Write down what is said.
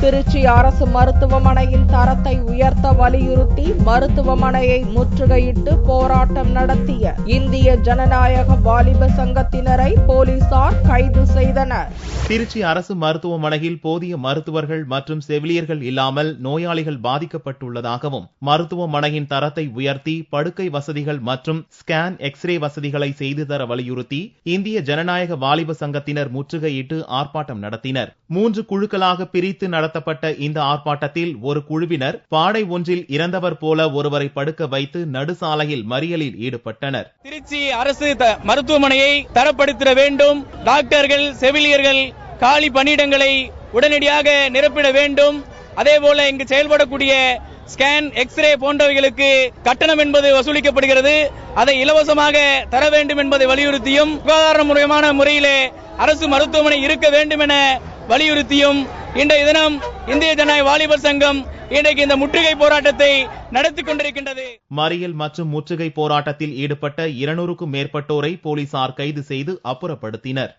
திருச்சி அரசு மருத்துவமனையின் தரத்தை உயர்த்த வலியுறுத்தி மருத்துவமனையை முற்றுகையிட்டு போராட்டம் நடத்திய இந்திய ஜனநாயக வாலிப சங்கத்தினரை போலீசார் கைது செய்தனர். திருச்சி அரசு மருத்துவமனையில் போதிய மருத்துவர்கள் மற்றும் செவிலியர்கள் இல்லாமல் நோயாளிகள் பாதிக்கப்பட்டுள்ளதாகவும் மருத்துவமனையின் தரத்தை உயர்த்தி படுக்கை வசதிகள் மற்றும் ஸ்கேன் எக்ஸ்ரே வசதிகளை செய்து தர வலியுறுத்தி இந்திய ஜனநாயக வாலிப சங்கத்தினர் முற்றுகையிட்டு ஆர்ப்பாட்டம் நடத்தினர். 3 குழுக்களாக பிரித்து நடத்தப்பட்ட இந்த ஆர்ப்பாட்டத்தில் ஒரு குழுவினர் பாடை ஒன்றில் இறந்தவர் போல ஒருவரை படுக்க வைத்து நடுசாலையில் மறியலில் ஈடுபட்டனர். திருச்சி அரசு மருத்துவமனையை தரப்படுத்த வேண்டும். டாக்டர்கள், செவிலியர்கள் காலி பணியிடங்களை உடனடியாக நிரப்பிட வேண்டும். அதேபோல இங்கு செயல்படக்கூடிய ஸ்கேன், எக்ஸ்ரே போன்றவைகளுக்கு கட்டணம் என்பது வசூலிக்கப்படுகிறது. அதை இலவசமாக தர வேண்டும் என்பதை வலியுறுத்தியும் சுகாதாரமுறையான முறையிலே அரசு மருத்துவமனை இருக்க வேண்டும் என வலியுறுத்தியும் இன்றைய தினம் இந்திய ஜனநாயக வாலிபர் சங்கம் இன்றைக்கு இந்த முற்றுகை போராட்டத்தை நடத்திக் கொண்டிருக்கின்றது. மறியல் மற்றும் முற்றுகை போராட்டத்தில் ஈடுபட்ட 200க்கும் மேற்பட்டோரை போலீசார் கைது செய்து அப்புறப்படுத்தினர்.